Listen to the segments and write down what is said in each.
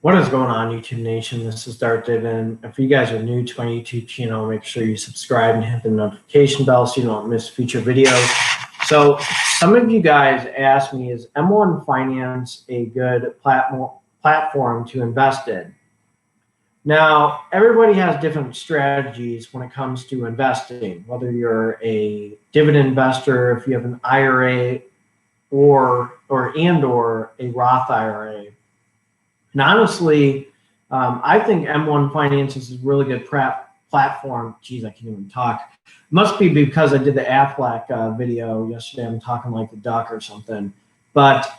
What is going on, YouTube Nation? This is Darth Dividend. If you guys are new to my YouTube channel, make sure you subscribe and hit the notification bell so you don't miss future videos. So some of you guys asked me, is M1 Finance a good platform to invest in? Now, everybody has different strategies when it comes to investing, whether you're a dividend investor, if you have an IRA or a Roth IRA. And honestly, I think M1 Finance is a really good platform. Geez, I can't even talk. It must be because I did the Aflac video yesterday. I'm talking like a duck or something. But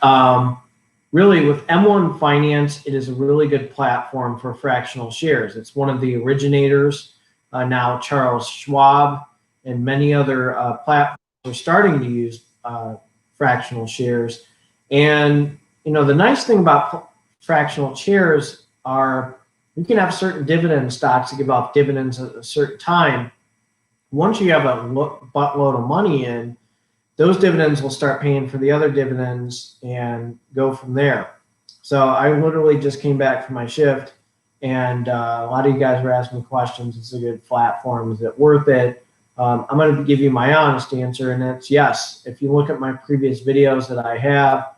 really, with M1 Finance, it is a really good platform for fractional shares. It's one of the originators. Now, Charles Schwab and many other platforms are starting to use fractional shares. And, you know, the nice thing about fractional shares are you can have certain dividend stocks that give off dividends at a certain time. Once you have a buttload of money in, those dividends will start paying for the other dividends and go from there. So I literally just came back from my shift, and a lot of you guys were asking me questions. It's a good platform. Is it worth it? I'm going to give you my honest answer, and it's yes. If you look at my previous videos that I have,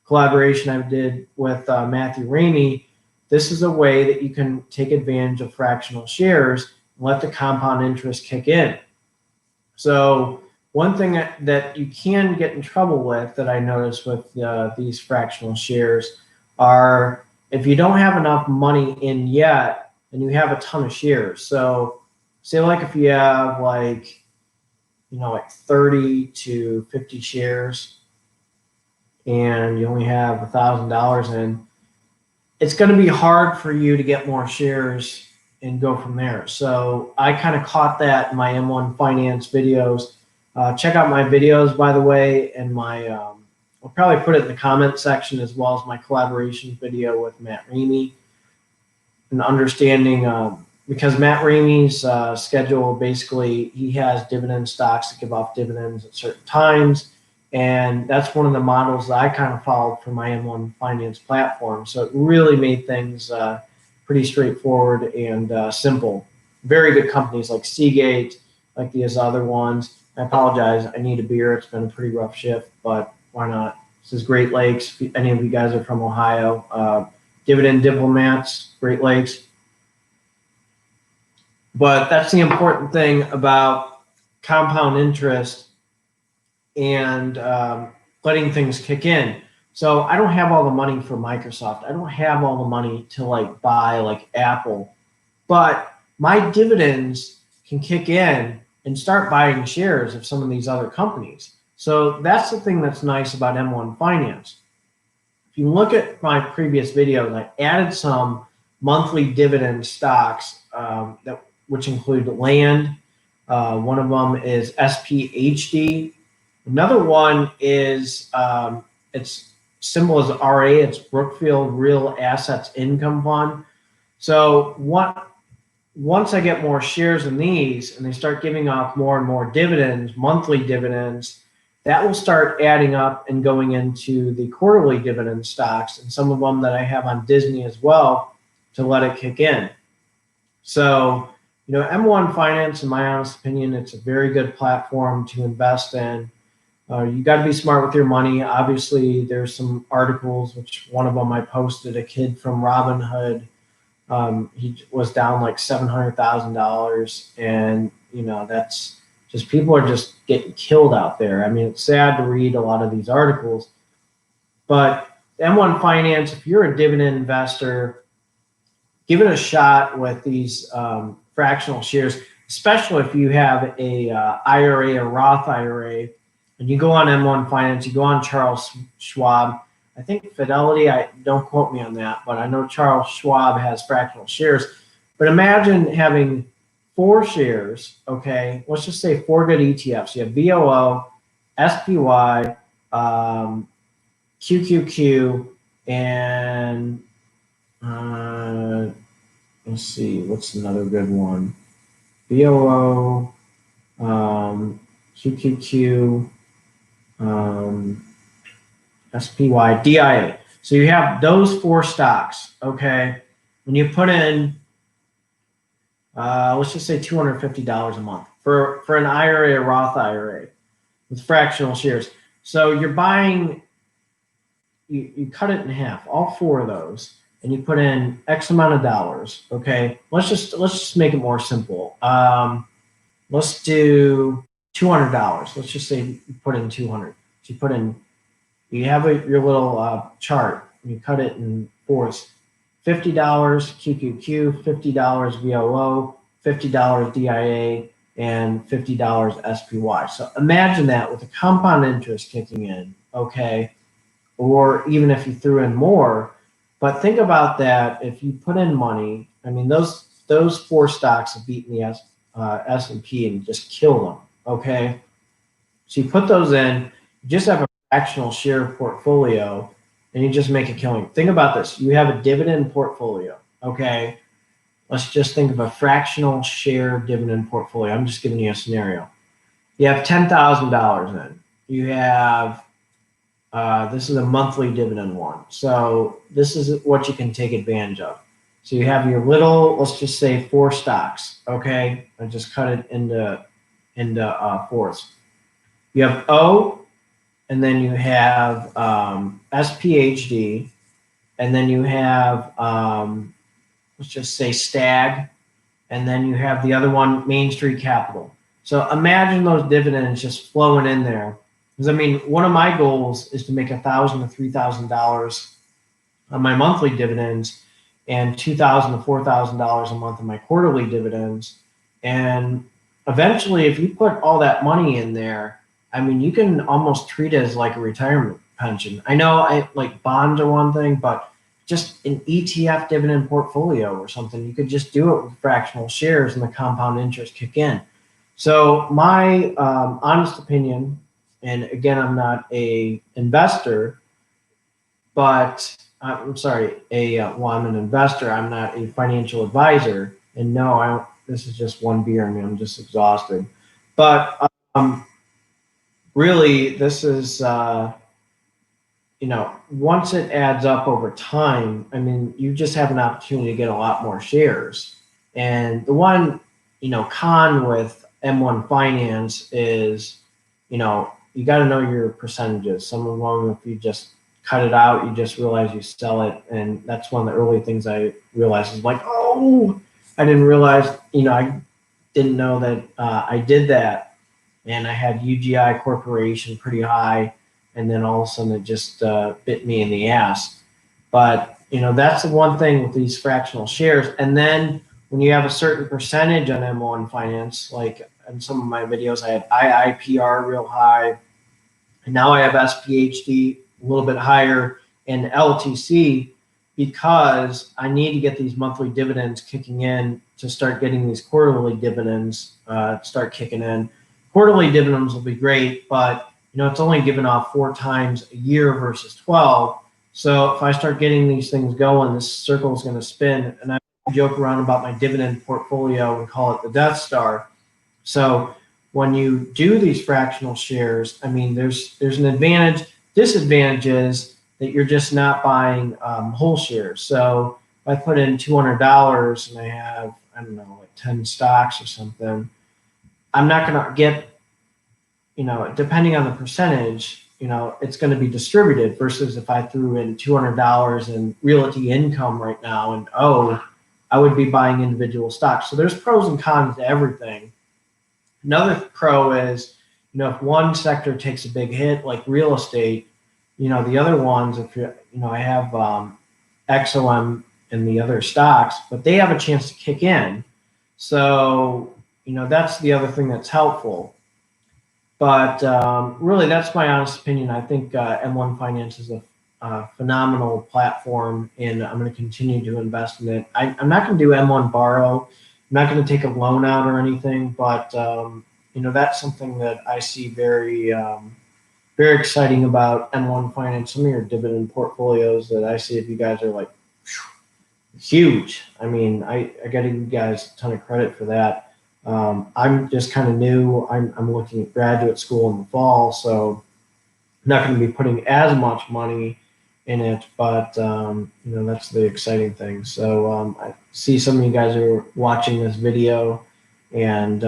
collaboration I did with Matthew Ramey, this is a way that you can take advantage of fractional shares and let the compound interest kick in. So one thing that you can get in trouble with that I noticed with these fractional shares are if you don't have enough money in yet and you have a ton of shares. So say like if you have like, you know, like 30 to 50 shares, and you only have $1,000 in, it's going to be hard for you to get more shares and go from there. So I kind of caught that in my M1 Finance videos. Check out my videos, by the way, and my I'll probably put it in the comment section, as well as my collaboration video with Matt Ramey, and understanding because Matt Ramey's schedule, basically he has dividend stocks that give off dividends at certain times. And that's one of the models that I kind of followed for my M1 Finance platform. So it really made things pretty straightforward and simple. Very good companies like Seagate, like these other ones. I apologize, I need a beer. It's been a pretty rough shift, but why not? This is Great Lakes. If any of you guys are from Ohio, Dividend Diplomats, Great Lakes. But that's the important thing about compound interest and letting things kick in. So I don't have all the money for Microsoft. I don't have all the money to like buy like Apple, but my dividends can kick in and start buying shares of some of these other companies. So that's the thing that's nice about M1 Finance. If you look at my previous videos, I added some monthly dividend stocks which include land. One of them is SPHD. Another one is, its symbol is RA, it's Brookfield Real Assets Income Fund. So once I get more shares in these and they start giving off more and more dividends, monthly dividends, that will start adding up and going into the quarterly dividend stocks, and some of them that I have on Disney as well to let it kick in. So, you know, M1 Finance, in my honest opinion, it's a very good platform to invest in. You got to be smart with your money. Obviously, there's some articles, which one of them I posted, a kid from Robinhood. He was down like $700,000. And, you know, that's just, people are just getting killed out there. I mean, it's sad to read a lot of these articles. But M1 Finance, if you're a dividend investor, give it a shot with these fractional shares, especially if you have a IRA or Roth IRA. And you go on M1 Finance, you go on Charles Schwab. I think Fidelity, don't quote me on that, but I know Charles Schwab has fractional shares. But imagine having 4 shares, okay? Let's just say 4 good ETFs. You have VOO, SPY, QQQ, and let's see, what's another good one? VOO, QQQ, SPY, DIA. So you have those 4 stocks, okay? When you put in, let's just say $250 a month for an IRA or Roth IRA with fractional shares. So you're buying, you cut it in half, all 4 of those, and you put in X amount of dollars, okay? Let's just make it more simple. Let's do $200. Let's just say you put in 200. So you put in, you have your little chart, and you cut it in fours. $50 QQQ, $50 VOO, $50 DIA, and $50 SPY. So imagine that with the compound interest kicking in, okay? Or even if you threw in more, but think about that. If you put in money, I mean, those 4 stocks have beaten the S&P and just kill them, okay? So you put those in, you just have a fractional share portfolio, and you just make a killing. Think about this. You have a dividend portfolio, okay? Let's just think of a fractional share dividend portfolio. I'm just giving you a scenario. You have $10,000 in. You have, this is a monthly dividend one. So this is what you can take advantage of. So you have your little, let's just say 4 stocks, okay? I just cut it into fours. You have O, and then you have SPHD, and then you have, let's just say STAG, and then you have the other one, Main Street Capital. So imagine those dividends just flowing in there. Because I mean, one of my goals is to make $1,000 to $3,000 on my monthly dividends, and $2,000 to $4,000 a month on my quarterly dividends. And eventually, if you put all that money in there, I mean, you can almost treat it as like a retirement pension. I know like bonds are one thing, but just an ETF dividend portfolio or something, you could just do it with fractional shares and the compound interest kick in. So my honest opinion, and again, I'm not a investor, but I'm sorry, well, I'm an investor. I'm not a financial advisor. And no, I don't, this is just one beer. I mean, I'm just exhausted. But really, this is, once it adds up over time, I mean, you just have an opportunity to get a lot more shares. And the one, con with M1 Finance is, you got to know your percentages. Some of them, if you just cut it out, you just realize you sell it. And that's one of the early things I realized is like, oh, I didn't realize, I didn't know that I did that. And I had UGI Corporation pretty high, and then all of a sudden it just bit me in the ass. But that's the one thing with these fractional shares. And then when you have a certain percentage on M1 Finance, like in some of my videos, I had IIPR real high, and now I have SPHD a little bit higher, and LTC, because I need to get these monthly dividends kicking in to start getting these quarterly dividends start kicking in. Quarterly dividends will be great, but it's only given off 4 times a year versus 12. So if I start getting these things going, this circle is going to spin. And I joke around about my dividend portfolio and call it the Death Star. So when you do these fractional shares, I mean, there's an advantage. Disadvantage is that you're just not buying whole shares. So if I put in $200 and I have, I don't know, like 10 stocks or something, I'm not going to get, depending on the percentage, it's going to be distributed versus if I threw in $200 in realty income right now and I would be buying individual stocks. So there's pros and cons to everything. Another pro is, if one sector takes a big hit, like real estate, the other ones, if I have XOM and the other stocks, but they have a chance to kick in. So, that's the other thing that's helpful. But really, that's my honest opinion. I think M1 Finance is a phenomenal platform, and I'm going to continue to invest in it. I'm not going to do M1 Borrow. I'm not going to take a loan out or anything, but that's something that I see very, very exciting about M1 Finance. Some of your dividend portfolios that I see, if you guys are like huge. I mean, I got to give you guys a ton of credit for that. I'm just kind of new. I'm looking at graduate school in the fall, so I'm not going to be putting as much money in it, but that's the exciting thing. So I see some of you guys are watching this video, and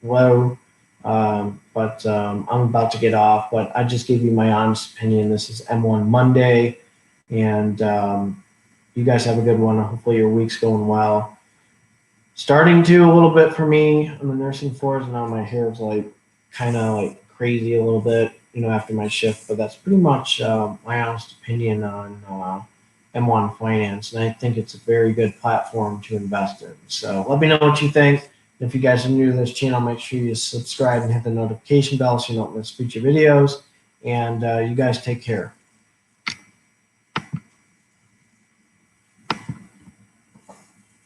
low, I'm about to get off. But I just gave you my honest opinion. This is M1 Monday, and you guys have a good one. Hopefully your week's going well. Starting to a little bit for me on the nursing floors. Now my hair is kind of crazy a little bit, after my shift. But that's pretty much my honest opinion on M1 Finance, and I think it's a very good platform to invest in. So let me know what you think. If you guys are new to this channel, make sure you subscribe and hit the notification bell so you don't miss future videos. And you guys take care.